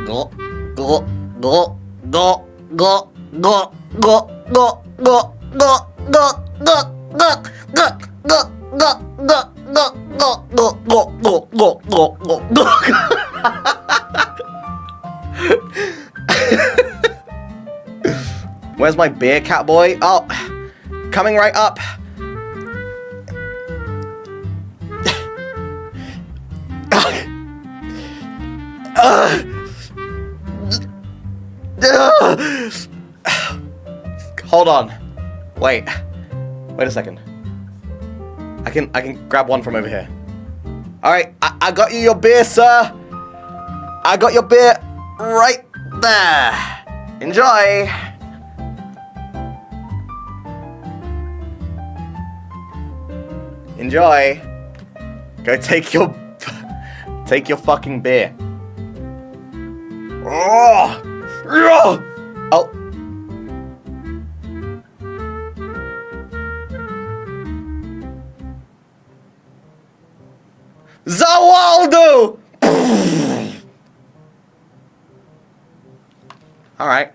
go go go go go go go go go go go go. Where's my beer, Catboy? Oh, coming right up. Hold on. Wait a second. I can grab one from over here. Alright, I got you your beer, sir. I got your beer right there. Enjoy. Enjoy. Go take your fucking beer. Oh. Oh. Zawaldo! Alright.